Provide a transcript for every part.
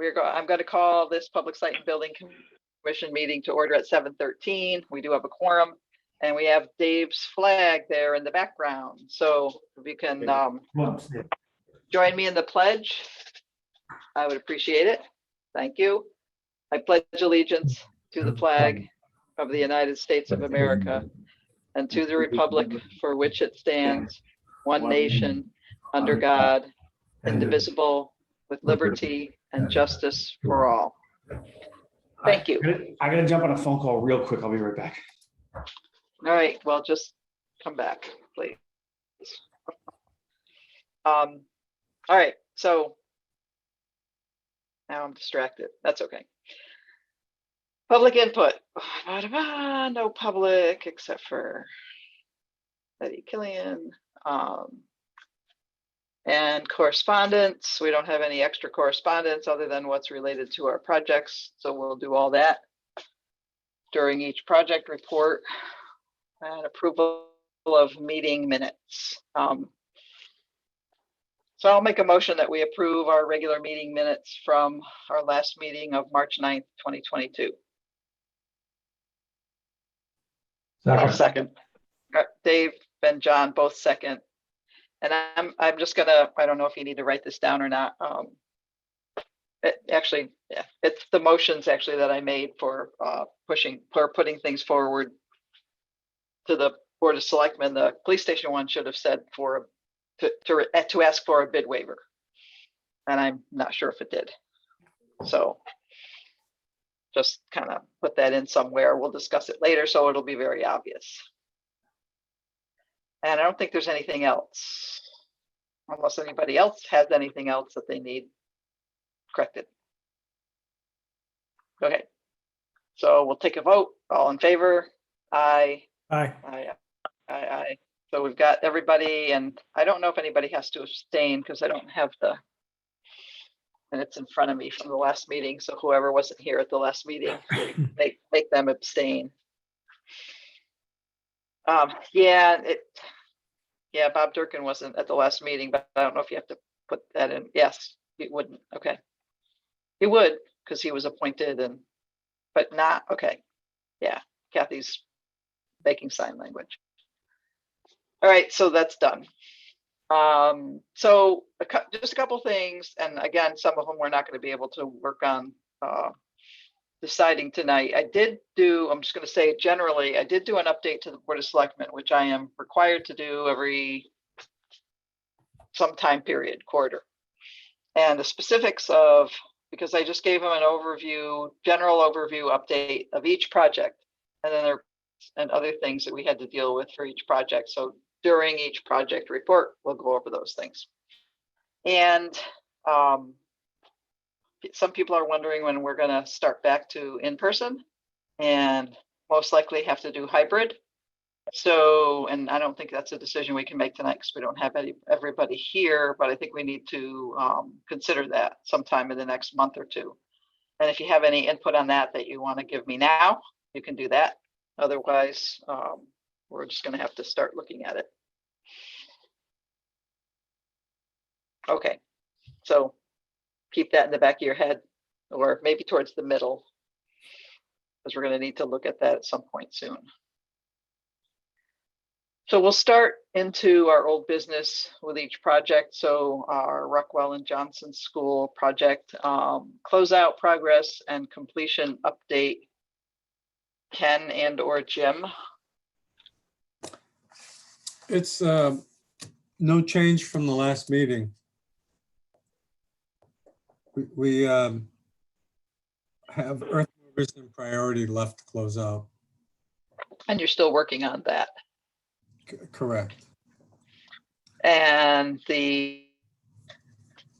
I'm going to call this Public Site and Building Commission meeting to order at 7:13. We do have a quorum, and we have Dave's flag there in the background. So if you can join me in the pledge, I would appreciate it. Thank you. I pledge allegiance to the flag of the United States of America and to the republic for which it stands, one nation, under God, indivisible, with liberty and justice for all. Thank you. I gotta jump on a phone call real quick. I'll be right back. All right, well, just come back, please. All right, so now I'm distracted. That's okay. Public input. No public except for Betty Killian. And correspondence. We don't have any extra correspondence other than what's related to our projects. So we'll do all that during each project report. And approval of meeting minutes. So I'll make a motion that we approve our regular meeting minutes from our last meeting of March 9th, 2022. I'll second. Dave and John both second. And I'm just gonna, I don't know if you need to write this down or not. It's the motions actually that I made for putting things forward to the Board of Selectmen. The police station one should have said to ask for a bid waiver. And I'm not sure if it did. So just kind of put that in somewhere. We'll discuss it later, so it'll be very obvious. And I don't think there's anything else, unless anybody else has anything else that they need corrected. Okay, so we'll take a vote. All in favor? Aye. Aye. Aye. Aye. Aye. So we've got everybody, and I don't know if anybody has to abstain because I don't have the minutes in front of me from the last meeting. So whoever wasn't here at the last meeting, make them abstain. Bob Durkin wasn't at the last meeting, but I don't know if you have to put that in. Yes, he wouldn't. Okay. He would, because he was appointed but not, okay. Yeah, Kathy's making sign language. All right, so that's done. So just a couple things, and again, some of them we're not going to be able to work on deciding tonight. I'm just going to say generally, I did do an update to the Board of Selectmen, which I am required to do every some time period, quarter. And the specifics of, because I just gave them an overview, general overview update of each project. And then and other things that we had to deal with for each project. So during each project report, we'll go over those things. And some people are wondering when we're going to start back to in-person, and most likely have to do hybrid. So, and I don't think that's a decision we can make tonight because we don't have everybody here, but I think we need to consider that sometime in the next month or two. And if you have any input on that you want to give me now, you can do that. Otherwise, we're just going to have to start looking at it. Okay, so keep that in the back of your head, or maybe towards the middle, because we're going to need to look at that at some point soon. So we'll start into our old business with each project. So our Rockwell and Johnson School project, closeout progress and completion update. Ken and or Jim. It's no change from the last meeting. We have earth movers and priority left to close out. And you're still working on that. Correct. And the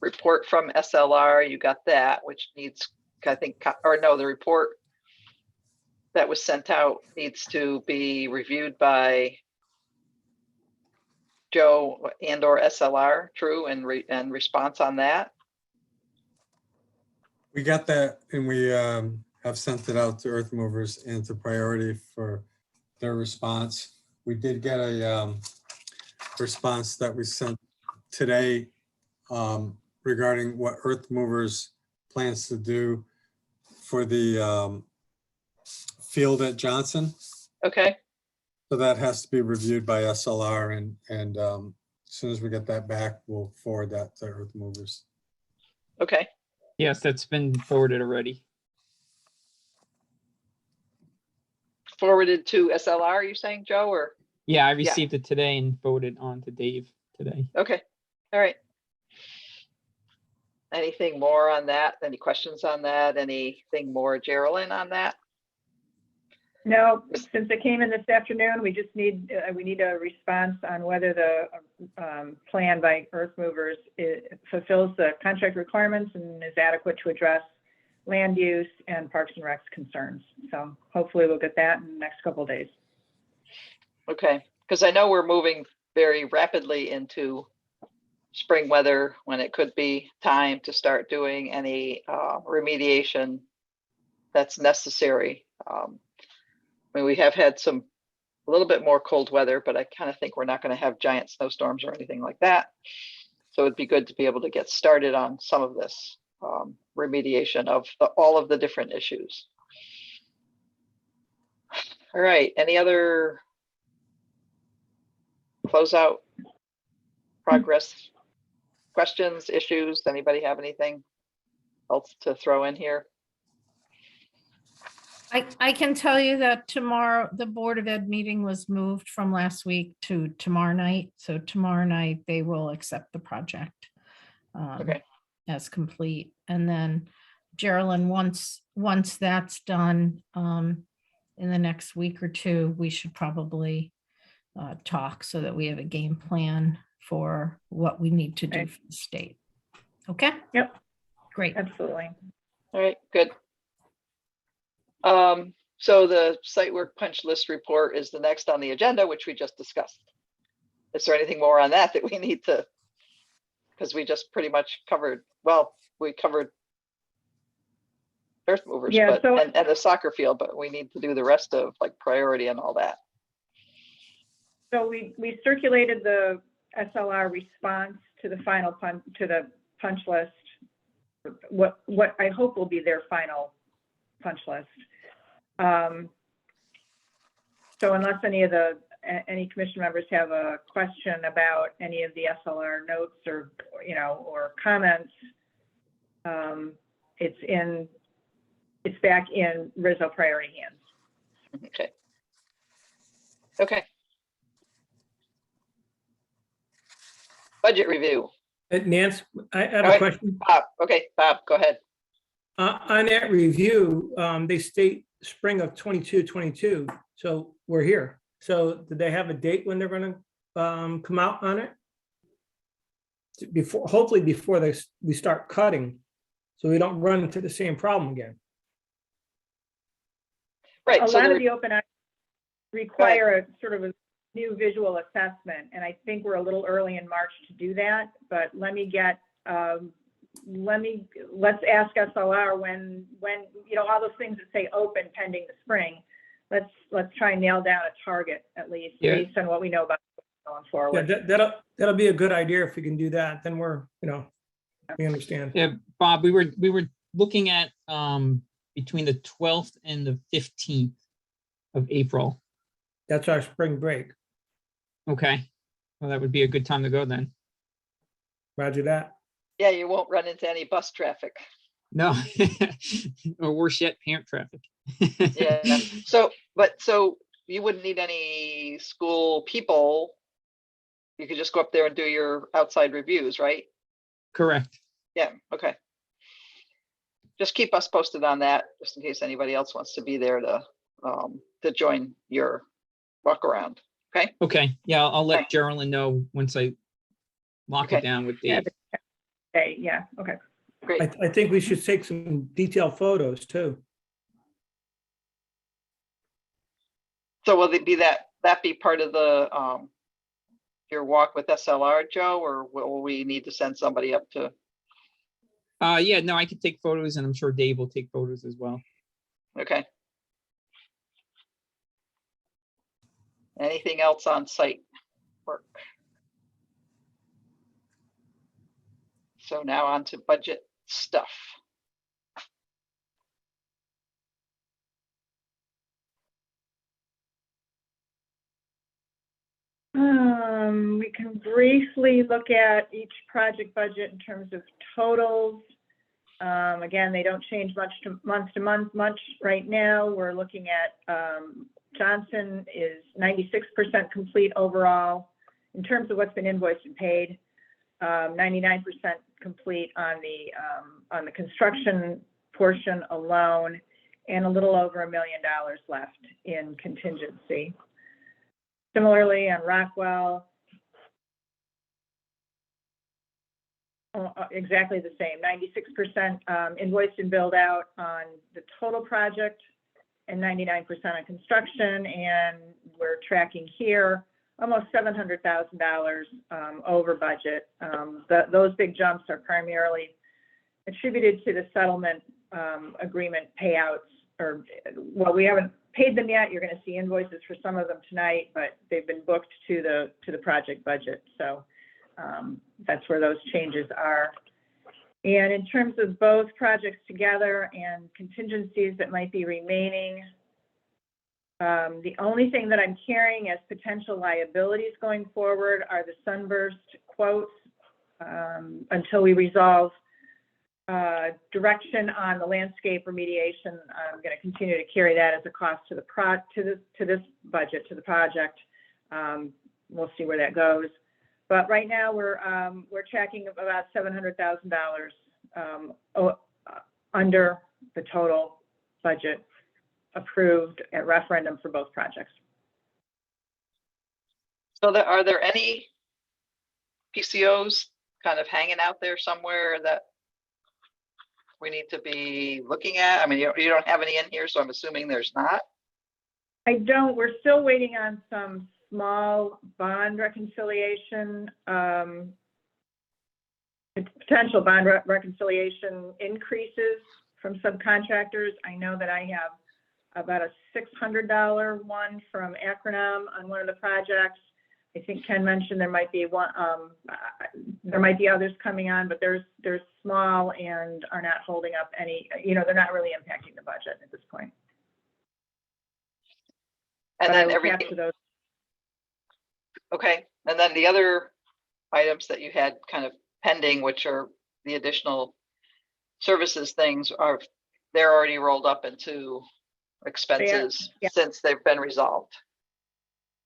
report from SLR, you got that, which needs, I think, or no, the report that was sent out needs to be reviewed by Joe and or SLR, true, and response on that. We got that, and we have sent it out to earth movers and to priority for their response. We did get a response that we sent today regarding what earth movers plans to do for the field at Johnson. Okay, So that has to be reviewed by SLR and as soon as we get that back, we'll forward that to earth movers. okay. Yes, that's been forwarded already. Forwarded to SLR, you saying, Joe, or? Yeah, I received it today and forwarded on to Dave today. Okay, all right. Anything more on that? Any questions on that? Anything more, Geraldine, on that? No, since it came in this afternoon, we just need, we need a response on whether the plan by earth movers fulfills the contract requirements and is adequate to address land use and Parks and Rec's concerns. So hopefully we'll get that in the next couple of days. Okay, because I know we're moving very rapidly into spring weather when it could be time to start doing any remediation that's necessary. I mean, we have had a little bit more cold weather, but I kind of think we're not going to have giant snowstorms or anything like that. So it'd be good to be able to get started on some of this remediation of all of the different issues. All right, any other closeout progress questions, issues? Anybody have anything else to throw in here? I can tell you that tomorrow, the Board of Ed meeting was moved from last week to tomorrow night. So tomorrow night, they will accept the project Okay. as complete. And then Geraldine, once that's done, in the next week or two, we should probably talk so that we have a game plan for what we need to do Okay. for the state. Okay? Yep. Great. Absolutely. All right, good. So the site work punch list report is the next on the agenda, which we just discussed. Is there anything more on that we need to, because we just pretty much covered, well, we covered earth movers, Yeah, but, so- and the soccer field, but we need to do the rest of like priority and all that. So we circulated the SLR response to the final punch list. What I hope will be their final punch list. So unless any commission members have a question about any of the SLR notes or comments, it's back in Rizzo priority hands. Okay. Okay. Budget review. Nance, I have All a right. question. Bob, okay, Bob, go ahead. On that review, they state spring of 22. So we're here. So did they have a date when they're going to come out on it? Hopefully before we start cutting, so we don't run into the same problem again. Right. A so lot the of the open require a sort of a new visual assessment, and I think we're a little early in March to do that. But let's ask SLR when all those things that say open pending the spring. Let's try and nail down a target at least based on what we know about going forward. Yeah, that'll be a good idea if we can do that. Then we understand. Yeah, Bob, we were looking at between the 12th and the 15th of April. That's our spring break. Okay. Well, that would be a good time to go then. Roger that. Yeah, you won't run into any bus traffic. No, or worse yet, parent traffic. Yeah. So you wouldn't need any school people. You could just go up there and do your outside reviews, right? Correct. Yeah. Okay. Just keep us posted on that, just in case anybody else wants to be there to join your walk around. Okay. Okay. Yeah, I'll let Okay. Geraldine know once I lock Okay. it down with Yeah, Dave. Okay, yeah, okay. Great. I think we should take some detailed photos too. So will it be that be part of the your walk with SLR, Joe, or will we need to send somebody up to? Yeah, no, I could take photos and I'm sure Dave will take photos as well. Okay. Anything else on site work? So now on to budget stuff. We can briefly look at each project budget in terms of totals. Again, they don't change much to month much right now. We're looking at Johnson is 96% complete overall in terms of what's been invoiced and paid. 99% complete on the construction portion alone, and a little over $1 million left in contingency. Similarly, on Rockwell, exactly the same, 96% invoiced and billed out on the total project and 99% on construction. And we're tracking here almost $700,000 over budget. Those big jumps are primarily attributed to the settlement agreement payouts, or, well, we haven't paid them yet. You're going to see invoices for some of them tonight, but they've been booked to the project budget. So that's where those changes are. And in terms of both projects together and contingencies that might be remaining, the only thing that I'm carrying as potential liabilities going forward are the sunburst quotes until we resolve direction on the landscape remediation. I'm going to continue to carry that as a cost to this budget, to the project. We'll see where that goes. But right now we're tracking about $700,000 under the total budget approved at referendum for both projects. So are there any PCOs kind of hanging out there somewhere that we need to be looking at? I mean, you don't have any in here, so I'm assuming there's not. I don't. We're still waiting on some small bond reconciliation, potential bond reconciliation increases from subcontractors. I know that I have about a $600 one from Acronym on one of the projects. I think Ken mentioned there might be one. There might be others coming on, but they're small and are not holding up any. They're not really impacting the budget at this point. And But I then will everything. capture those. Okay, and then the other items that you had kind of pending, which are the additional services things, they're already rolled up into expenses Yeah. since they've been resolved.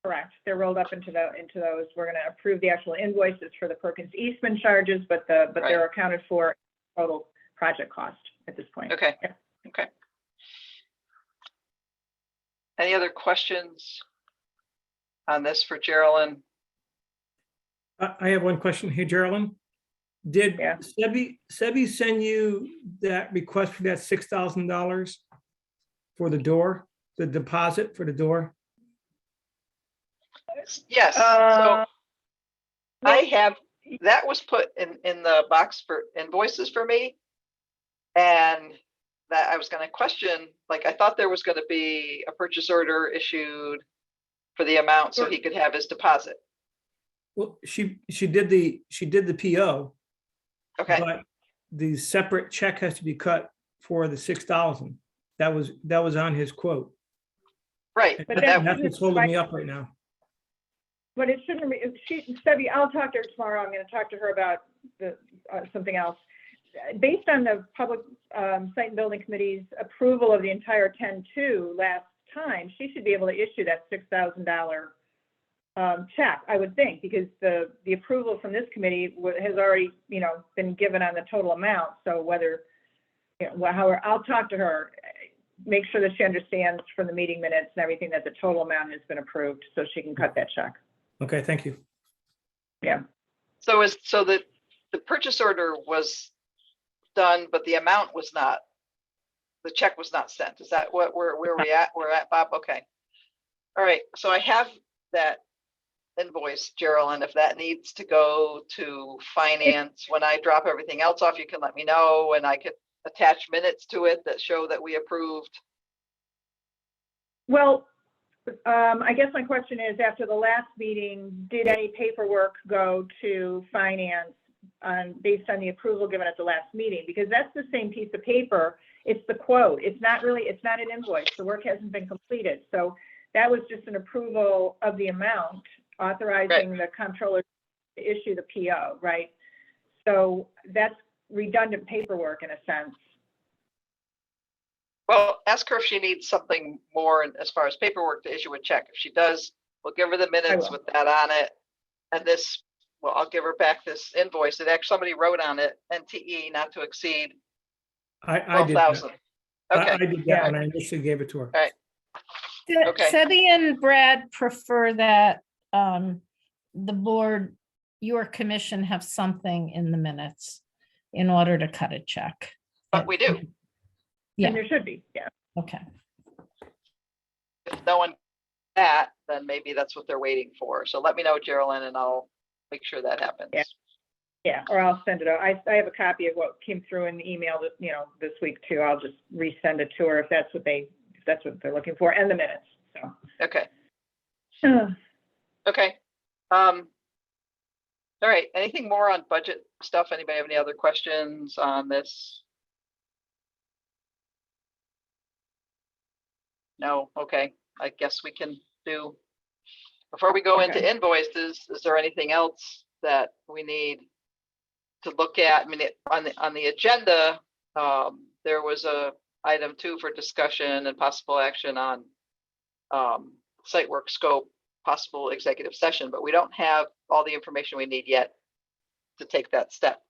Correct. They're rolled up into those. We're going to approve the actual invoices for the Perkins Eastman charges, but they're accounted for total project cost at this point. Okay. Yeah. Okay. Any other questions on this for Geraldine? I have one question. Hey, Geraldine, did Yeah. Sebi send you that request for that $6,000 for the door, the deposit for the door? Yes. So I have, that was put in the box for invoices for me. And that I was going to question, like, I thought there was going to be a purchase order issued for the amount so he could have his deposit. Well, she did the PO, Okay. but the separate check has to be cut for the $6,000. That was on his quote. Right. But that That's what's holding me up right now. But it shouldn't be. Sebi, I'll talk to her tomorrow. I'm going to talk to her about something else. Based on the Public Site and Building Committee's approval of the entire 10-2 last time, she should be able to issue that $6,000 check, I would think, because the approval from this committee has already, been given on the total amount. So however, I'll talk to her, make sure that she understands from the meeting minutes and everything that the total amount has been approved, so she can cut that check. Okay, thank you. Yeah. So the purchase order was done, but the amount was not. The check was not sent. Is that where we're at, Bob? Okay. All right. So I have that invoice, Geraldine. If that needs to go to finance, when I drop everything else off, you can let me know, and I could attach minutes to it that show that we approved. Well, I guess my question is, after the last meeting, did any paperwork go to finance based on the approval given at the last meeting? Because that's the same piece of paper. It's the quote. It's not an invoice. The work hasn't been completed. So that was just an approval of the amount authorizing the comptroller to issue the PO, right? So that's redundant paperwork in a sense. Well, ask her if she needs something more as far as paperwork to issue a check. If she does, we'll give her the minutes will. with that on it. And this, well, I'll give her back this invoice that actually somebody wrote on it, NTE not to exceed I did that. 12,000. I Okay, did that Yeah. when I initially gave it to her. all right. Okay. Sebby and Brad prefer that the board, your commission have something in the minutes in order to cut a check. But we do. Yeah. And there should be, yeah. Okay. If no one that, then maybe that's what they're waiting for. So let me know, Geraldine, and I'll make sure that happens. Yeah. Yeah, or I'll send it out. I have a copy of what came through in the email that, this week too. I'll just resend it to her if that's what they're looking for, and the minutes, so. Okay, Uh, okay. All right, anything more on budget stuff? Anybody have any other questions on this? No, okay, I guess we can do. Before we go into Okay. invoices, is there anything else that we need to look at? I mean, on the agenda, there was a item 2 for discussion and possible action on site work scope, possible executive session, but we don't have all the information we need yet to take that step.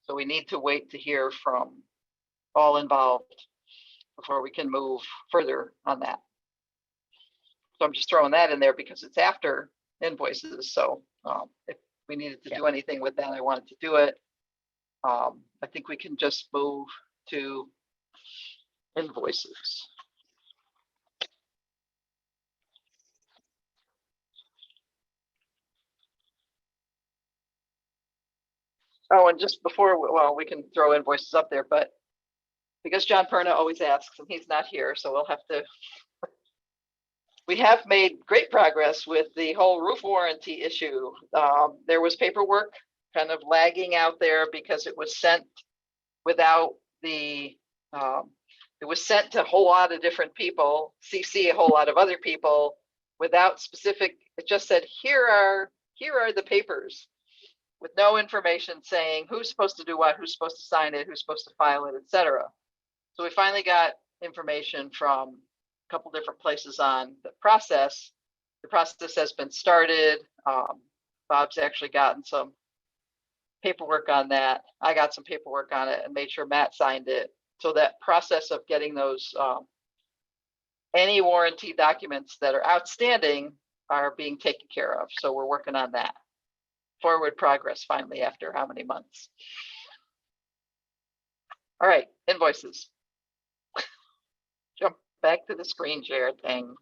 So we need to wait to hear from all involved before we can move further on that. So I'm just throwing that in there because it's after invoices. So if we needed to do anything with that, I wanted to do it. I think we can just move to invoices. Oh, and just before, well, we can throw invoices up there, but because John Perna always asks and he's not here, so we'll have to. We have made great progress with the whole roof warranty issue. There was paperwork kind of lagging out there because it was sent without the, it was sent to a whole lot of different people, CC a whole lot of other people without specific, it just said, here are the papers with no information saying who's supposed to do what, who's supposed to sign it, who's supposed to file it, etc. So we finally got information from a couple different places on the process. The process has been started. Bob's actually gotten some paperwork on that. I got some paperwork on it and made sure Matt signed it. So that process of getting those any warranty documents that are outstanding are being taken care of. So we're working on that. Forward progress finally after how many months? All right, invoices. Jump back to the screen share thing.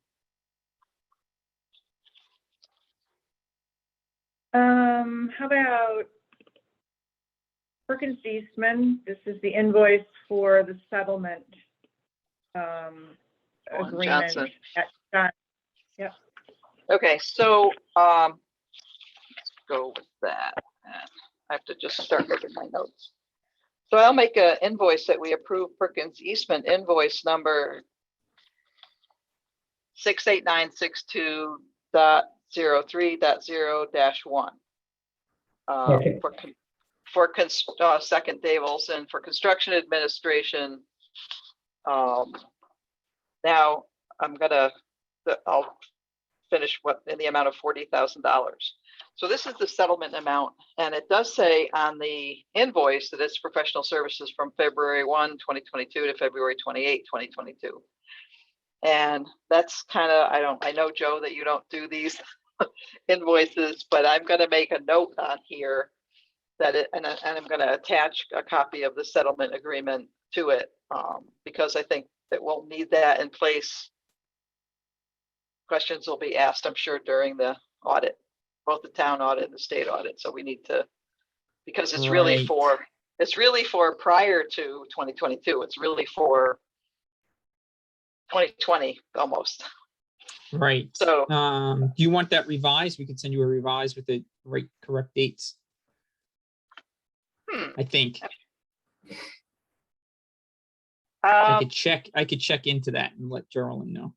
How about Perkins Eastman? This is the invoice for the settlement agreement. Johnson. Yep. Okay, so let's go with that. I have to just start looking at my notes. So I'll make an invoice that we approve Perkins Eastman invoice number 68962.03.0-1. Okay. For second Dave Olson for construction administration. Now I'll finish what in the amount of $40,000. So this is the settlement amount, and it does say on the invoice that it's professional services from February 1, 2022 to February 28, 2022. And that's kind of, I know, Joe, that you don't do these invoices, but I'm going to make a note on here that and I'm going to attach a copy of the settlement agreement to it because I think that we'll need that in place. Questions will be asked, I'm sure, during the audit, both the town audit and the state audit. So we need to, because it's really Right. for prior to 2022. It's really for 2020 almost. Right. So Do you want that revised? We could send you a revised with the correct dates. I think I could check into that and let Geraldine know.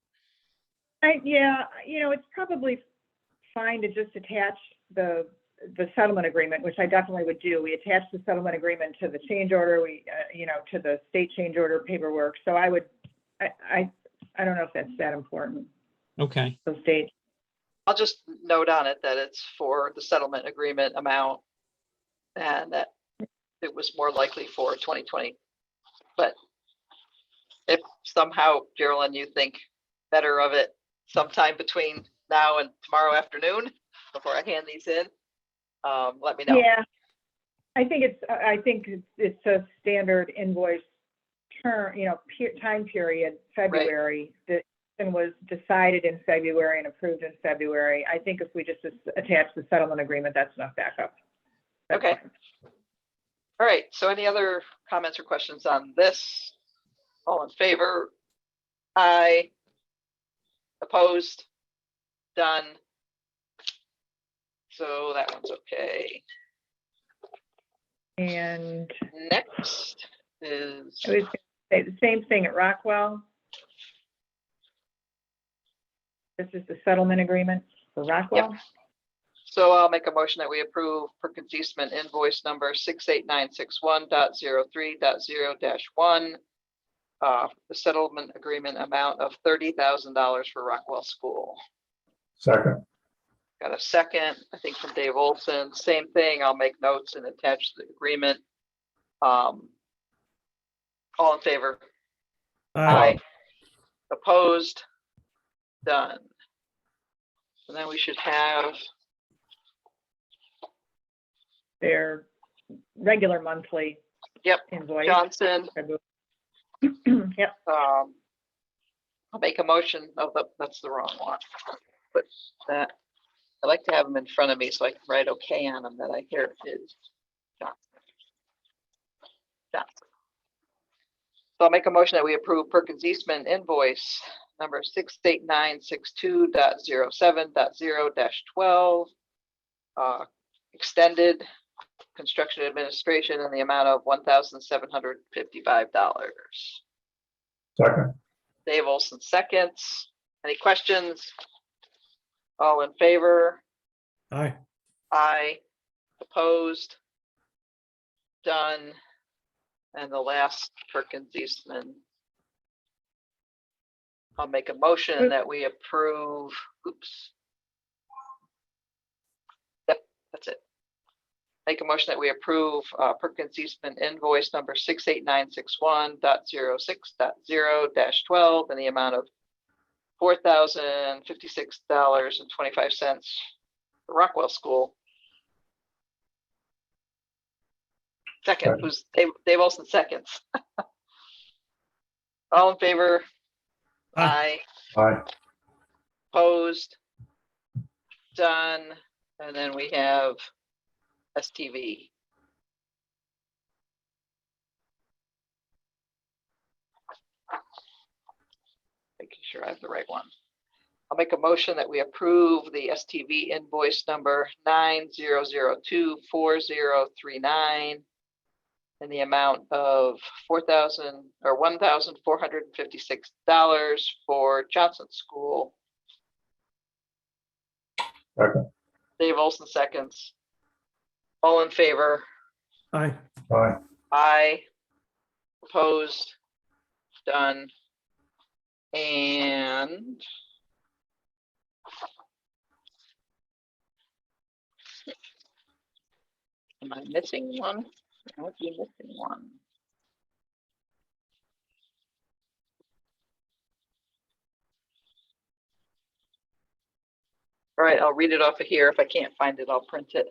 Yeah, it's probably fine to just attach the settlement agreement, which I definitely would do. We attach the settlement agreement to the change order, to the state change order paperwork. So I don't know if that's that important, Okay, those dates. I'll just note on it that it's for the settlement agreement amount and that it was more likely for 2020. But if somehow, Geraldine, you think better of it sometime between now and tomorrow afternoon before I hand these in, let me know. Yeah, I think it's a standard invoice term, time period, February. The was decided in February and approved in February. I think if we just attach the settlement agreement, that's enough backup. That's Okay. fine. All right, so any other comments or questions on this? All in favor? Aye. Opposed? Done. So that one's okay. And Next is, I was gonna say the same thing at Rockwell. This is the settlement agreement for Rockwell. so I'll make a motion that we approve Perkins Eastman invoice number 68961.03.0-1. The settlement agreement amount of $30,000 for Rockwell School. Second. Got a second, I think from Dave Olson. Same thing. I'll make notes and attach the agreement. All in favor? Aye. Opposed? Done. And then we should have, Their regular monthly Yep, invoice. Johnson. Yep. I'll make a motion. Oh, that's the wrong one. But that, I like to have them in front of me so I can write okay on them that I hear it is Johnson. Johnson. So I'll make a motion that we approve Perkins Eastman invoice number 68962.07.0-12. Extended construction administration in the amount of $1,755. Second. Dave Olson seconds. Any questions? All in favor? Aye. Aye. Opposed? Done. And the last Perkins Eastman. I'll make a motion that we approve, oops. Yep, that's it. Make a motion that we approve Perkins Eastman invoice number 68961.06.0-12 in the amount of $4,056.25 for Rockwell School. Second, who's Dave Olson seconds. All in favor? Aye. Aye. Opposed? Done. And then we have STV. Making sure I have the right one. I'll make a motion that we approve the STV invoice number 90024039 in the amount of $1,456 for Johnson School. Second. Dave Olson seconds. All in favor? Aye. Aye. Aye. Opposed? Done. And am I missing one? I would be missing one. All right, I'll read it off of here. If I can't find it, I'll print it.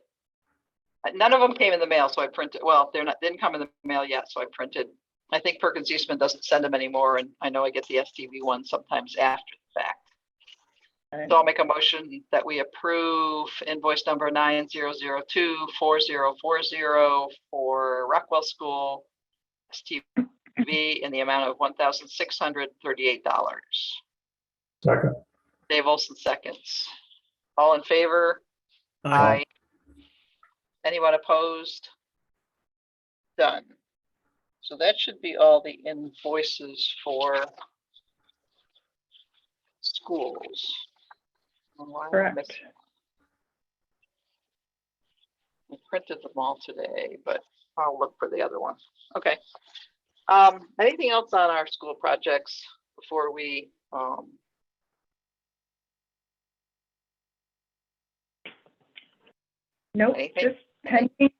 None of them came in the mail, so I printed. Well, didn't come in the mail yet, so I printed. I think Perkins Eastman doesn't send them anymore, and I know I get the STV one sometimes after the fact. So I'll make a motion that we approve invoice number 90024040 for Rockwell School STV in the amount of $1,638. Second. Dave Olson seconds. All in favor? Aye. Anyone opposed? Done. So that should be all the invoices for schools. Why am I Correct. missing- printed them all today, but I'll look for the other one. Okay. Anything else on our school projects before we, Nope, Anything? just pending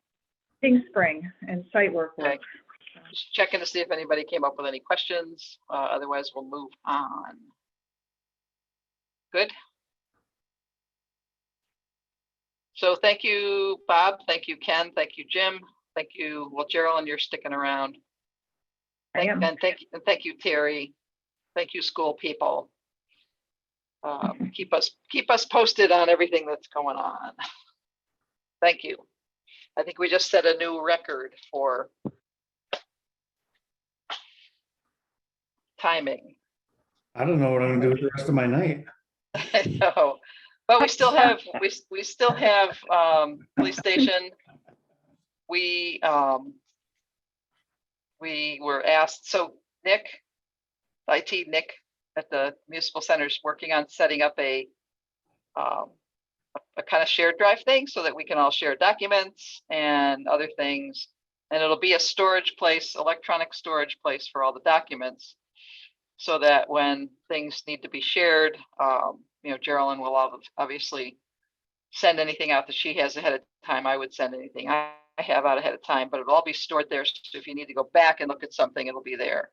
spring and site work. Okay. Just checking to see if anybody came up with any questions. Otherwise, we'll move on. Good. So thank you, Bob. Thank you, Ken. Thank you, Jim. Thank you. Well, Geraldine, you're sticking around. I am. And thank you, Terry. Thank you, school people. Keep us posted on everything that's going on. Thank you. I think we just set a new record for timing. I don't know what I'm gonna do with the rest of my night. I know, but we still have police station. We were asked, so Nick at the municipal center is working on setting up a kind of shared drive thing so that we can all share documents and other things. And it'll be a storage place, electronic storage place for all the documents, so that when things need to be shared, Geraldine will obviously send anything out that she has ahead of time. I would send anything I have out ahead of time, but it'll all be stored there. So if you need to go back and look at something, it'll be there.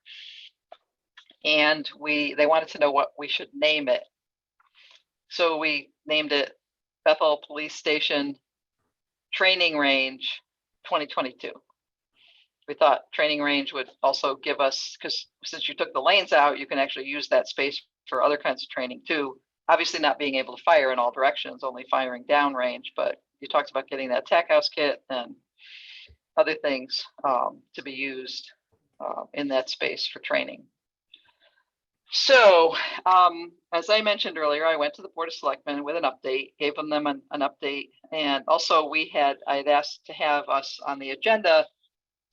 And they wanted to know what we should name it. So we named it Bethel Police Station Training Range 2022. We thought training range would also give us, because since you took the lanes out, you can actually use that space for other kinds of training too. Obviously not being able to fire in all directions, only firing down range, but you talked about getting that TAC house kit and other things to be used in that space for training. So as I mentioned earlier, I went to the Board of Selectmen with an update, gave them an update. And also I'd asked to have us on the agenda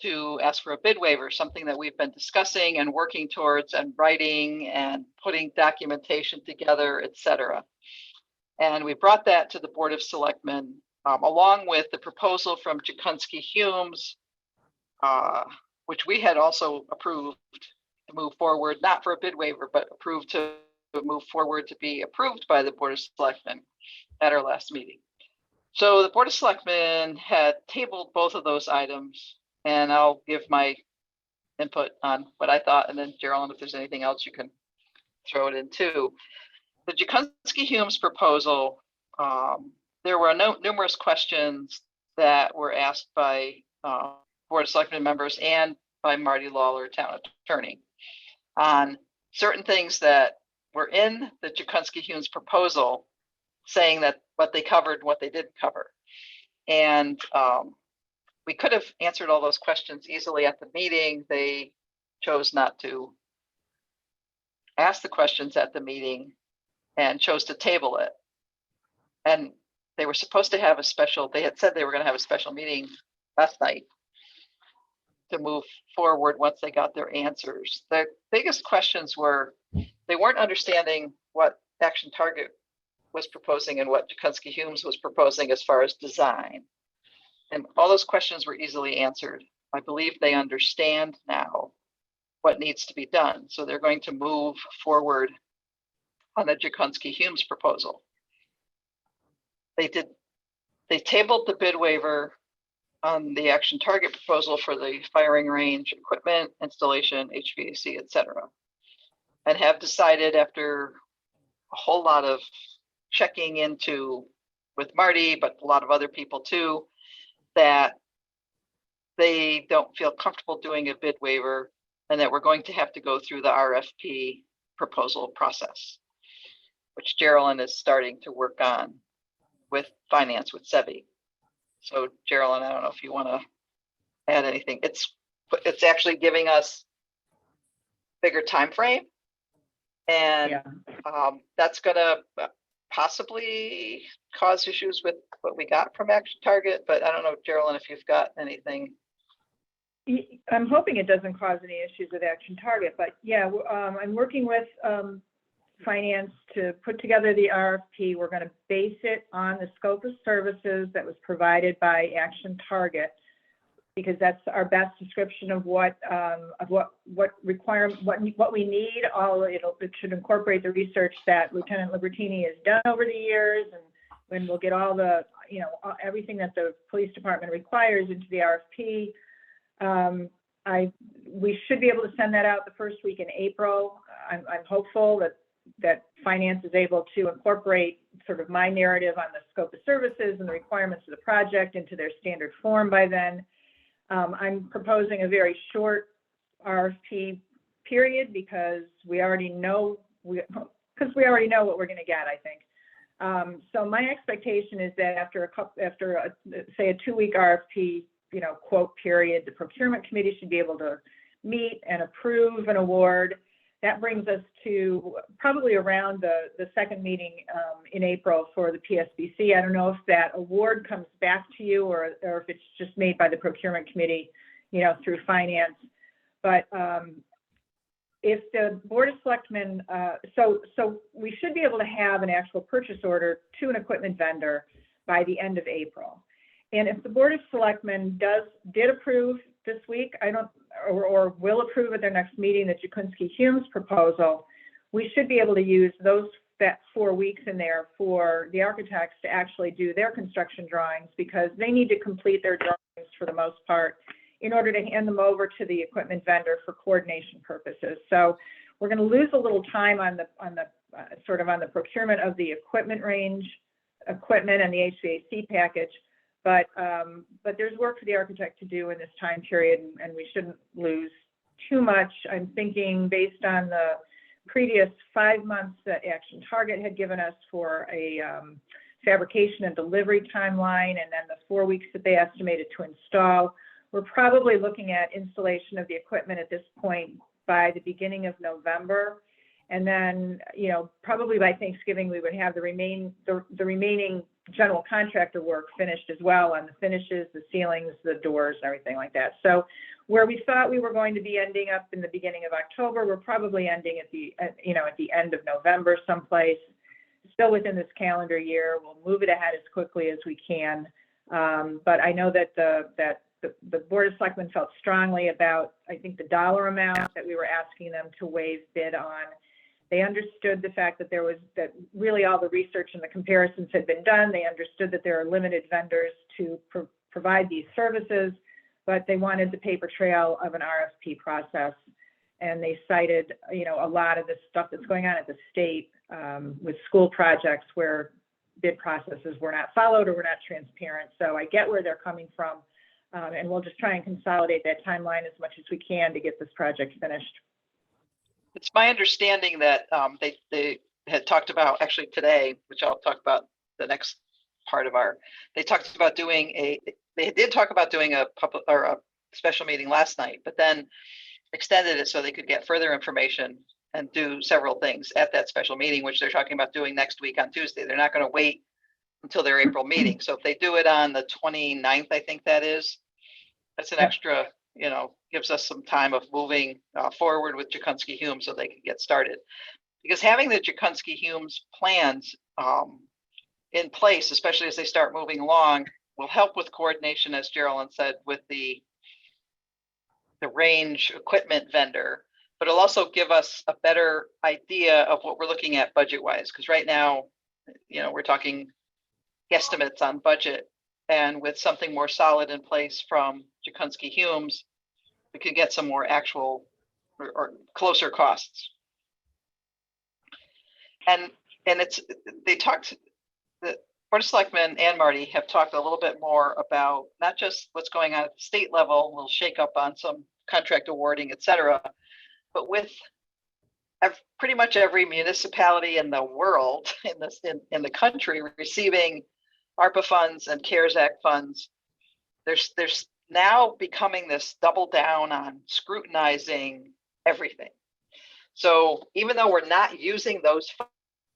to ask for a bid waiver, something that we've been discussing and working towards and writing and putting documentation together, et cetera. And we brought that to the Board of Selectmen along with the proposal from Jakunski Humes, which we had also approved to move forward, not for a bid waiver, but approved to move forward to be approved by the Board of Selectmen at our last meeting. So the Board of Selectmen had tabled both of those items, and I'll give my input on what I thought, and then Geraldine, if there's anything else, you can throw it in too. The Jakunski Humes proposal, there were numerous questions that were asked by Board of Selectmen members and by Marty Lawler, town attorney, on certain things that were in the Jakunski Humes proposal, saying that what they covered, what they didn't cover. And we could have answered all those questions easily at the meeting. They chose not to ask the questions at the meeting and chose to table it. And they were supposed to have they had said they were going to have a special meeting last night to move forward once they got their answers. The biggest questions were, they weren't understanding what Action Target was proposing and what Jakunski Humes was proposing as far as design. And all those questions were easily answered. I believe they understand now what needs to be done. So they're going to move forward on the Jakunski Humes proposal. They tabled the bid waiver on the Action Target proposal for the firing range equipment, installation, HVAC, et cetera, and have decided after a whole lot of checking into with Marty, but a lot of other people too, that they don't feel comfortable doing a bid waiver and that we're going to have to go through the RFP proposal process, which Geraldine is starting to work on with finance with SEBI. So Geraldine, I don't know if you want to add anything. It's actually giving us bigger time frame, and that's going to possibly cause issues with what we got from Action Target. But I don't know, Geraldine, if you've got anything. I'm hoping it doesn't cause any issues with Action Target, but yeah, I'm working with finance to put together the RFP. We're going to base it on the scope of services that was provided by Action Target, because that's our best description of what requirement, what we need. It should incorporate the research that Lieutenant Libertini has done over the years, and when we'll get all the, everything that the police department requires into the RFP. We should be able to send that out the first week in April. I'm hopeful that finance is able to incorporate sort of my narrative on the scope of services and the requirements of the project into their standard form by then. I'm proposing a very short RFP period because we already know what we're going to get, I think. So my expectation is that after say a 2-week RFP, quote period, the procurement committee should be able to meet and approve an award. That brings us to probably around the second meeting in April for the PSBC. I don't know if that award comes back to you or if it's just made by the procurement committee, through finance. But if the Board of Selectmen, so we should be able to have an actual purchase order to an equipment vendor by the end of April. And if the Board of Selectmen did approve this week, or will approve at their next meeting, the Jakunski-Humes proposal, we should be able to use that 4 weeks in there for the architects to actually do their construction drawings, because they need to complete their drawings for the most part in order to hand them over to the equipment vendor for coordination purposes. So we're going to lose a little time on the procurement of the equipment and the HVAC package. But there's work for the architect to do in this time period, and we shouldn't lose too much. I'm thinking based on the previous 5 months that Action Target had given us for a fabrication and delivery timeline, and then the 4 weeks that they estimated to install, we're probably looking at installation of the equipment at this point by the beginning of November. And then, probably by Thanksgiving, we would have the remaining general contractor work finished as well, on the finishes, the ceilings, the doors, and everything like that. So where we thought we were going to be ending up in the beginning of October, we're probably ending at the end of November someplace, still within this calendar year. We'll move it ahead as quickly as we can. But I know that the Board of Selectmen felt strongly about, I think, the dollar amount that we were asking them to waive bid on. They understood the fact that that really all the research and the comparisons had been done. They understood that there are limited vendors to provide these services, but they wanted the paper trail of an RFP process. And they cited, a lot of the stuff that's going on at the state with school projects where bid processes were not followed or were not transparent. So I get where they're coming from, and we'll just try and consolidate that timeline as much as we can to get this project finished. It's my understanding that they had talked about, actually today, which I'll talk about the next part of they talked about they did talk about doing a public or a special meeting last night, but then extended it so they could get further information and do several things at that special meeting, which they're talking about doing next week on Tuesday. They're not going to wait until their April meeting. So if they do it on the 29th, I think that's an extra, gives us some time of moving forward with Jakunski-Humes so they can get started. Because having the Jakunski-Humes plans in place, especially as they start moving along, will help with coordination, as Geraldine said, with the range equipment vendor, but it'll also give us a better idea of what we're looking at budget-wise. Because right now, we're talking guesstimates on budget, and with something more solid in place from Jakunski-Humes, we could get some more actual or closer costs. And the Board of Selectmen and Marty have talked a little bit more about not just what's going on at the state level, we'll shake up on some contract awarding, et cetera, but with pretty much every municipality in the world, in the country, receiving ARPA funds and CARES Act funds, there's now becoming this double down on scrutinizing everything. So even though we're not using those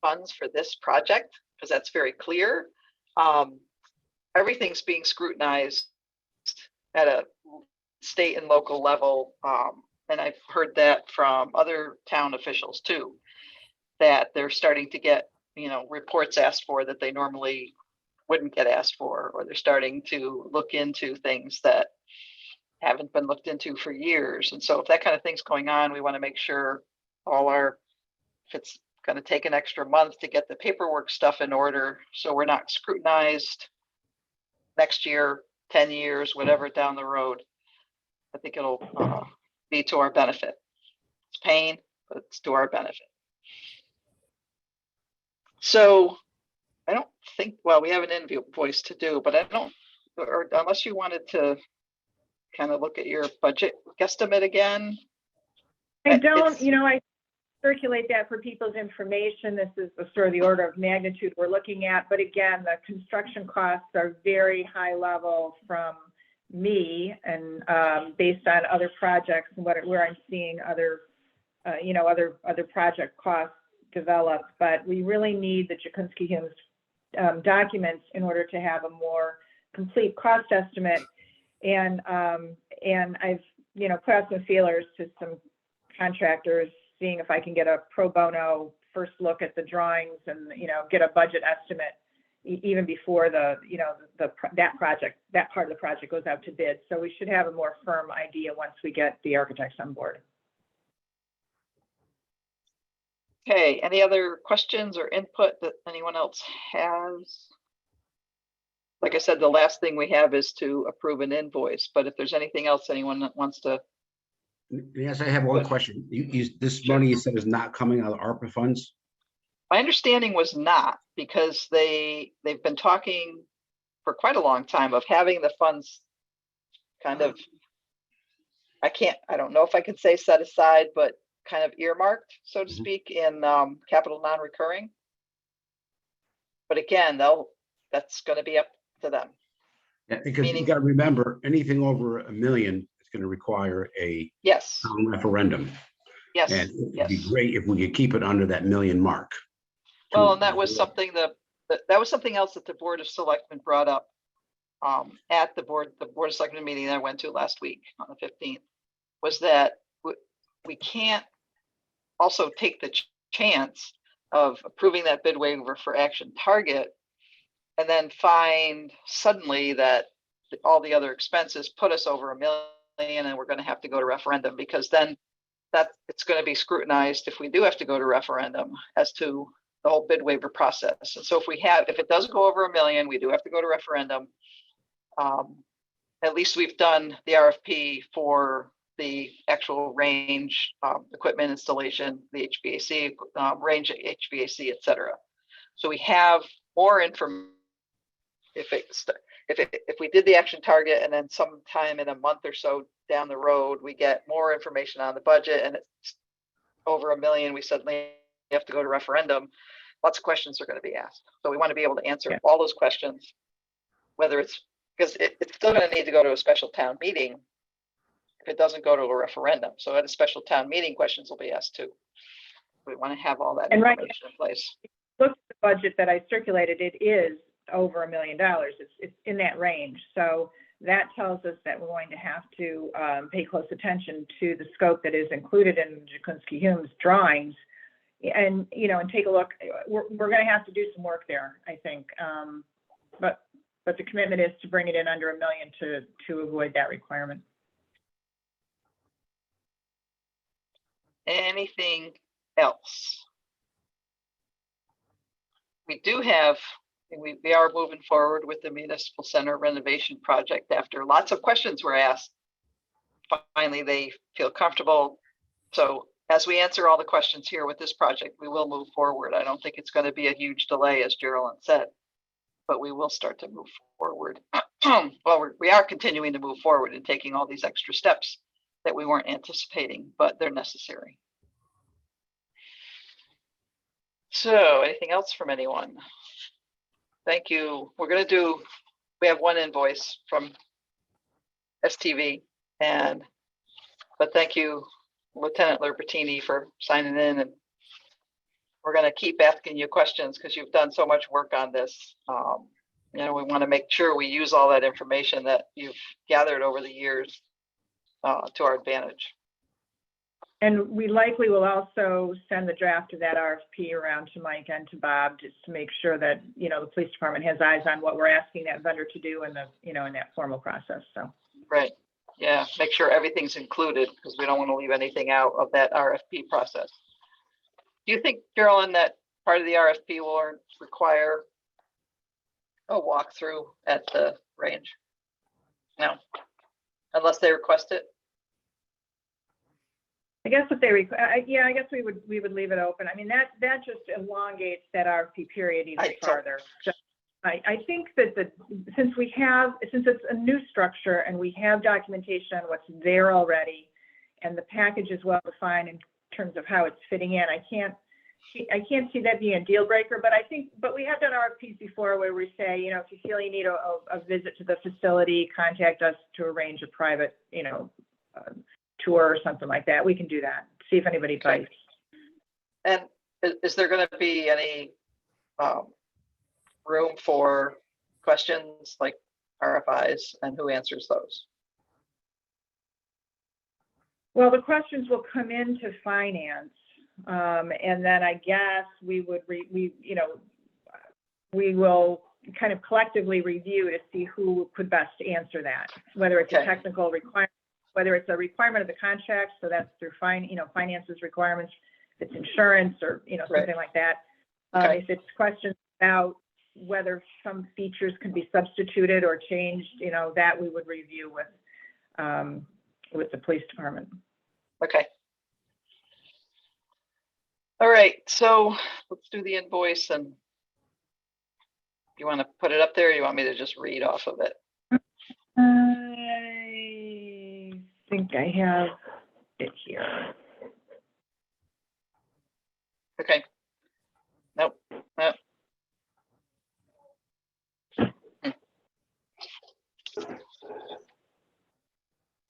funds for this project, because that's very clear, everything's being scrutinized at a state and local level. And I've heard that from other town officials too. that they're starting to get, reports asked for that they normally wouldn't get asked for, or they're starting to look into things that haven't been looked into for years. And so if that kind of thing's going on, we want to make sure if it's going to take an extra month to get the paperwork stuff in order, so we're not scrutinized next year, 10 years, whatever down the road. I think it'll be to our benefit. It's pain, but it's to our benefit. So I don't think, well, we have an invoice to do, but or unless you wanted to kind of look at your budget guesstimate again. I don't, I circulate that for people's information. This is the sort of the order of magnitude we're looking at. But again, the construction costs are very high level from me and based on other projects and where I'm seeing other project costs develop. But we really need the Jakunski-Humes documents in order to have a more complete cost estimate. And I've, put out some feelers to some contractors, seeing if I can get a pro bono first look at the drawings and, get a budget estimate even before that part of the project goes out to bid. So we should have a more firm idea once we get the architects on board. Okay, any other questions or input that anyone else has? Like I said, the last thing we have is to approve an invoice, but if there's anything else anyone that wants to. Yes, I have one question. This Sure. money you said is not coming out of ARPA funds? My understanding was not, because they've been talking for quite a long time of having the funds kind of, I don't know if I could say set aside, but kind of earmarked, so to speak, in capital non-recurring. But again, that's going to be up to them. Yeah, because Meaning- you got to remember, anything over $1 million is going to require a Yes, town referendum. yes, And it'd yes. be great if we could keep it under that $1 million mark. Well, and that was something that was something else that the Board of Selectmen brought up at the Board of Selectmen meeting that I went to last week on the 15th, was that we can't also take the chance of approving that bid waiver for Action Target and then find suddenly that all the other expenses put us over $1 million and we're going to have to go to referendum, because then it's going to be scrutinized if we do have to go to referendum as to the whole bid waiver process. And so if it does go over $1 million, we do have to go to referendum. At least we've done the RFP for the actual range, equipment installation, the HVAC, range HVAC, et cetera. So we have more information. If we did the Action Target and then sometime in a month or so down the road, we get more information on the budget and it's over $1 million, we suddenly have to go to referendum. Lots of questions are going to be asked. So we want to be able to answer all those questions, whether it's because it's still going to need to go to a special town meeting if it doesn't go to a referendum. So at a special town meeting, questions will be asked too. We want to have all that And right- information in place. Look at the budget that I circulated, it is over $1 million. It's in that range. So that tells us that we're going to have to pay close attention to the scope that is included in Jakunski-Humes drawings, and and take a look. We're going to have to do some work there, I think. But the commitment is to bring it in under $1 million to avoid that requirement. Anything else? We do have. We are moving forward with the Municipal Center renovation project after lots of questions were asked. Finally, they feel comfortable. So as we answer all the questions here with this project, we will move forward. I don't think it's going to be a huge delay, as Geraldine said, but we will start to move forward. Well, we are continuing to move forward and taking all these extra steps that we weren't anticipating, but they're necessary. So anything else from anyone? Thank you. We have one invoice from STV, but thank you, Lieutenant Libertini, for signing in, and we're going to keep asking you questions because you've done so much work on this. We want to make sure we use all that information that you've gathered over the years to our advantage. And we likely will also send the draft of that RFP around to Mike and to Bob, just to make sure that, you know, the police department has eyes on what we're asking that vendor to do in the, you know, in that formal process, so. Right, yeah, make sure everything's included, because we don't want to leave anything out of that RFP process. Do you think, Carolyn, that part of the RFP will require a walkthrough at the range? No, unless they request it? I guess if they, yeah, I guess we would leave it open. I mean, that just elongates that RFP period even farther. So I think that since it's a new structure and we have documentation on what's there already, and the package is well defined in terms of how it's fitting in, I can't see that being a deal breaker, but we have done RFPs before where we say, you know, if you feel you need a visit to the facility, contact us to arrange a private, you know, tour or something like that. We can do that. See if anybody bites. And is there going to be any room for questions like RFIs, and who answers those? Well, the questions will come into finance, and then I guess we will kind of collectively review to see who could best answer that, whether it's a technical requirement, whether it's a requirement of the contract, so that's through finances requirements, if it's insurance or, you know, something like that. If it's questions about whether some features can be substituted or changed, you know, that we would review with the police department. Okay. All right, so let's do the invoice, and you want to put it up there, or you want me to just read off of it? I think I have it here. Okay. Nope. Nope.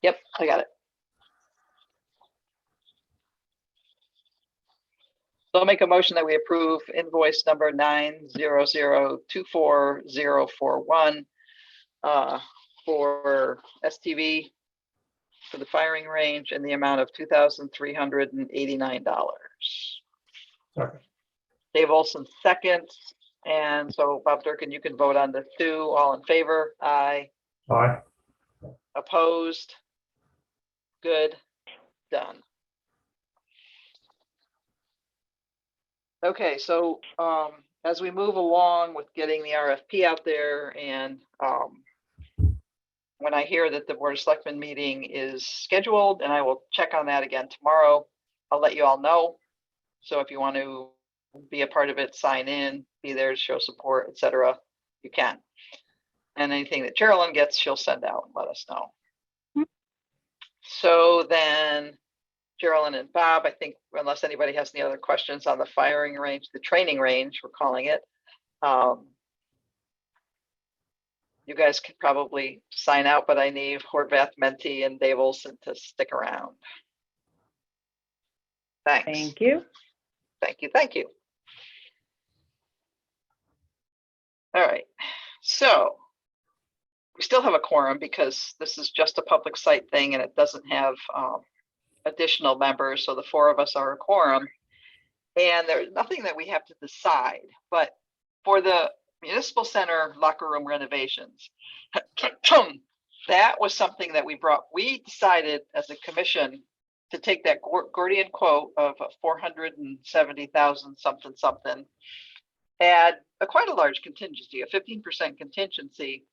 Yep, I got it. So I'll make a motion that we approve invoice number 900240041 for STV for the firing range in the amount of $2,389. Sorry. Dave Olson seconds. And so Bob Durkin, you can vote on the two. All in favor? Aye. Aye. Opposed? Good. Done. Okay, so as we move along with getting the RFP out there, and when I hear that the Board of Selectmen meeting is scheduled, and I will check on that again tomorrow, I'll let you all know. So if you want to be a part of it, sign in, be there to show support, etc., you can. And anything that Carolyn gets, she'll send out and let us know. So then Carolyn and Bob, I think, unless anybody has any other questions on the firing range, the training range, we're calling it. You guys can probably sign out, but I need Horvath, Menti, and Dave Olson to stick around. Thanks. Thank you. Thank you. Thank you. All right. So we still have a quorum because this is just a public site thing and it doesn't have additional members. So the four of us are a quorum. And there's nothing that we have to decide. But for the Municipal Center locker room renovations, that was something that we decided as a commission to take that Gordian quote of 470,000 something, add quite a large contingency, a 15% contingency.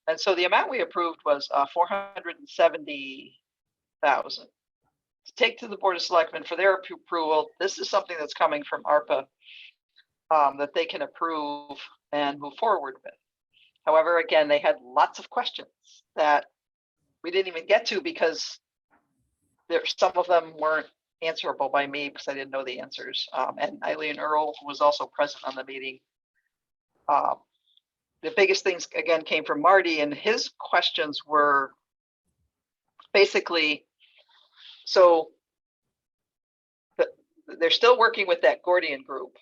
And so the amount we approved was 470,000 to take to the Board of Selectmen for their approval. This is something that's coming from ARPA that they can approve and move forward with. However, again, they had lots of questions that we didn't even get to because some of them weren't answerable by me because I didn't know the answers. And Eileen Earl, who was also present on the meeting. The biggest things, again, came from Marty, and his questions were basically, so they're still working with that Gordian group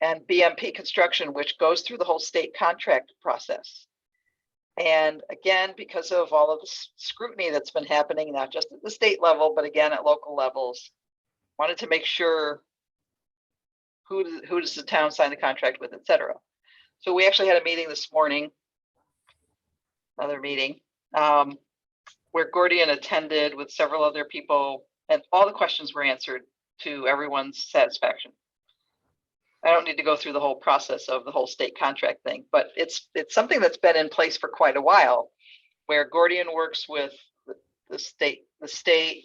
and BMP Construction, which goes through the whole state contract process. And again, because of all of the scrutiny that's been happening, not just at the state level, but again at local levels, wanted to make sure who does the town sign the contract with, et cetera. So we actually had a meeting this morning, another meeting, where Gordian attended with several other people, and all the questions were answered to everyone's satisfaction. I don't need to go through the whole process of the whole state contract thing, but it's something that's been in place for quite a while, where Gordian works with the state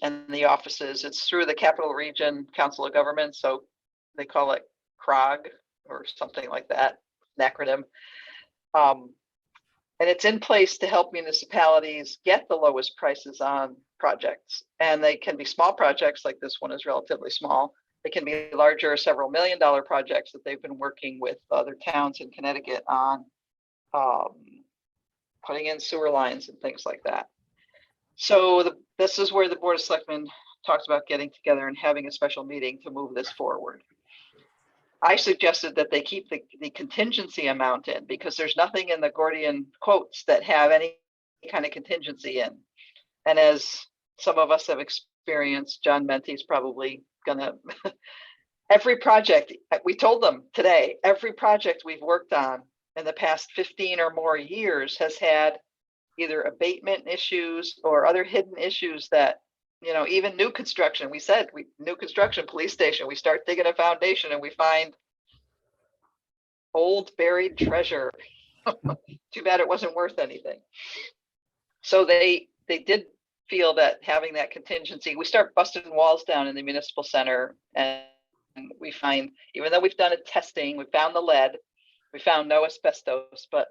and the offices. It's through the Capital Region Council of Government, so they call it CROG or something like that, an acronym. And it's in place to help municipalities get the lowest prices on projects. And they can be small projects, like this one is relatively small. They can be larger, several $1 million projects that they've been working with other towns in Connecticut on, putting in sewer lines and things like that. So this is where the Board of Selectmen talks about getting together and having a special meeting to move this forward. I suggested that they keep the contingency amount in, because there's nothing in the Gordian quotes that have any kind of contingency in. And as some of us have experienced, John Mente's probably gonna, every project, we told them today, every project we've worked on in the past 15 or more years has had either abatement issues or other hidden issues that, you know, even new construction, we said, new construction, police station, we start digging a foundation and we find old buried treasure. Too bad it wasn't worth anything. So they did feel that having that contingency, we start busting walls down in the municipal center, and we find, even though we've done a testing, we found the lead, we found no asbestos, but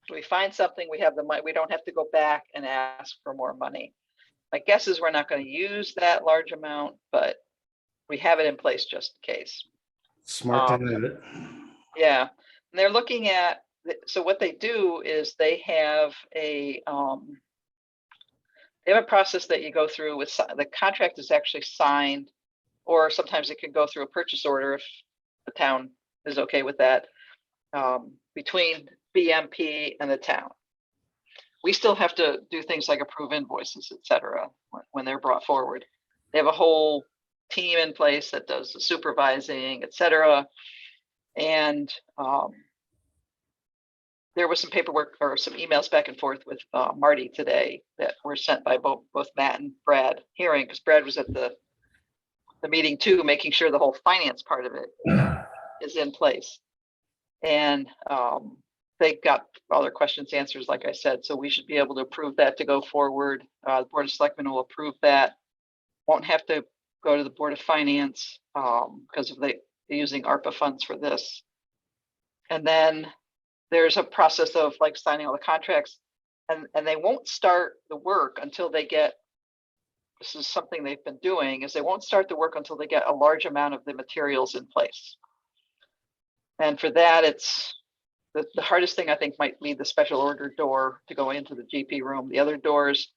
we find something, we have the money, we don't have to go back and ask for more money. My guess is we're not going to use that large amount, but we have it in place just in case. Smart to have it. Yeah, and they're looking at, so what they do is they have a process that you go through with, the contract is actually signed, or sometimes it can go through a purchase order if the town is okay with that, between BMP and the town. We still have to do things like approve invoices, et cetera, when they're brought forward. They have a whole team in place that does the supervising, et cetera. And there was some paperwork or some emails back and forth with Marty today that were sent by both Matt and Brad hearing, because Brad was at the meeting too, making sure the whole finance part of it is in place. And they got all their questions answered, like I said, so we should be able to approve that to go forward. The Board of Selectmen will approve that. Won't have to go to the Board of Finance because they're using ARPA funds for this. And then there's a process of like signing all the contracts, and they won't start the work until they get, this is something they've been doing, is they won't start the work until they get a large amount of the materials in place. And for that, it's the hardest thing I think might be the special order door to go into the GP room. The other doors,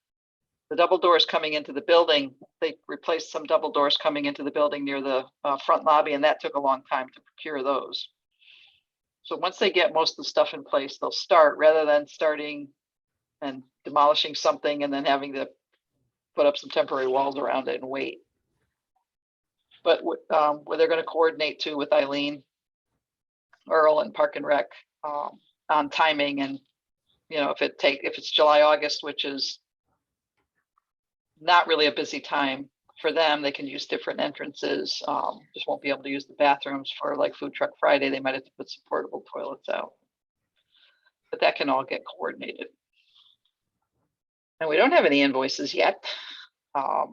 the double doors coming into the building, they replaced some double doors coming into the building near the front lobby, and that took a long time to procure those. So once they get most of the stuff in place, they'll start, rather than starting and demolishing something and then having to put up some temporary walls around it and wait. But where they're going to coordinate too with Eileen, Earl, and Park and Rec on timing, and you know, if it's July, August, which is not really a busy time for them, they can use different entrances. Just won't be able to use the bathrooms for like Food Truck Friday. They might have to put some portable toilets out, but that can all get coordinated. And we don't have any invoices yet. But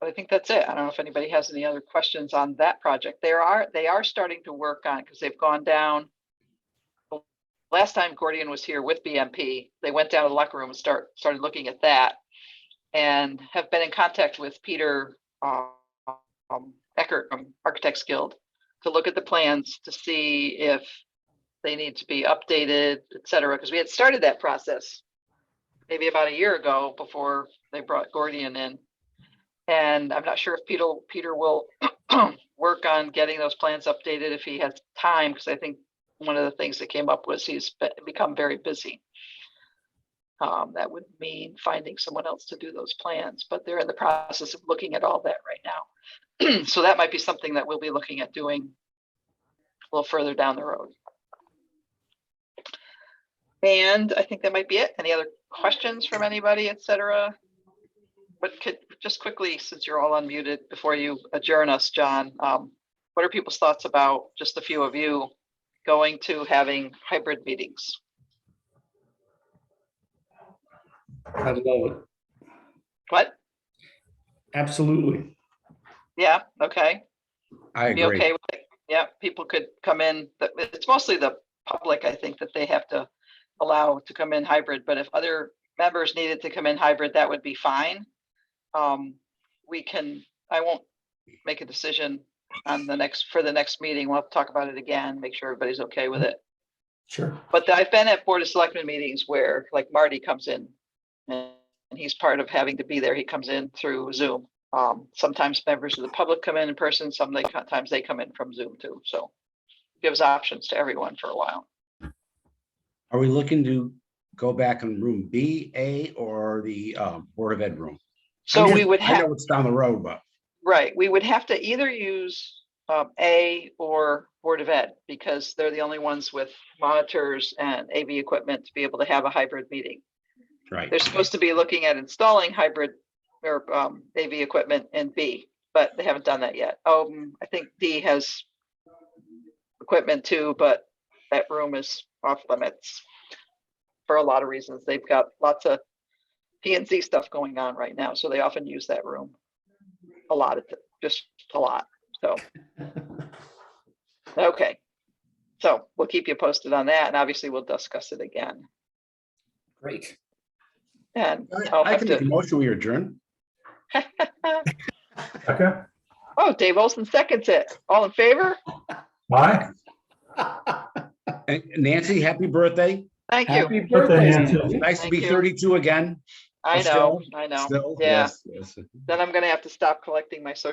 I think that's it. I don't know if anybody has any other questions on that project. They are starting to work on it because they've gone down. Last time Gordian was here with BMP, they went down to the locker room and started looking at that, and have been in contact with Peter Eckert from Architects Guild to look at the plans to see if they need to be updated, et cetera, because we had started that process maybe about a year ago before they brought Gordian in. And I'm not sure if Peter will work on getting those plans updated if he has time, because I think one of the things that came up was he's become very busy. That would mean finding someone else to do those plans, but they're in the process of looking at all that right now. So that might be something that we'll be looking at doing a little further down the road. And I think that might be it. Any other questions from anybody, et cetera? But could just quickly, since you're all unmuted, before you adjourn us, John, what are people's thoughts about, just a few of you, going to having hybrid meetings? I love it. What? Absolutely. Yeah, okay. I Be agree. okay with it. Yeah, people could come in. It's mostly the public, I think, that they have to allow to come in hybrid, but if other members needed to come in hybrid, that would be fine. I won't make a decision on for the next meeting. We'll have to talk about it again, make sure everybody's okay with it. Sure. But I've been at Board of Selectmen meetings where like Marty comes in and he's part of having to be there. He comes in through Zoom. Sometimes members of the public come in person, sometimes they come in from Zoom too. So gives options to everyone for a while. Are we looking to go back in room B, A, or the Board of Ed room? So we would I have, know it's down the road, but right, we would have to either use A or Board of Ed because they're the only ones with monitors and AV equipment to be able to have a hybrid meeting. right. They're supposed to be looking at installing hybrid or AV equipment in B, but they haven't done that yet. I think D has equipment too, but that room is off limits for a lot of reasons. They've got lots of P&Z stuff going on right now, so they often use that room a lot, just a lot. So, okay. So we'll keep you posted on that, and obviously we'll discuss it again. Great. And I can make a motion, we adjourn. Okay. Oh, Dave Olson seconds it. All in favor? Bye. And Nancy, happy birthday. Thank you. Happy birthday, Nancy. Nice to Thank be you. 32 again. I know, Still? I know. Still, Yeah. yes, yes. Then I'm gonna have to stop collecting my social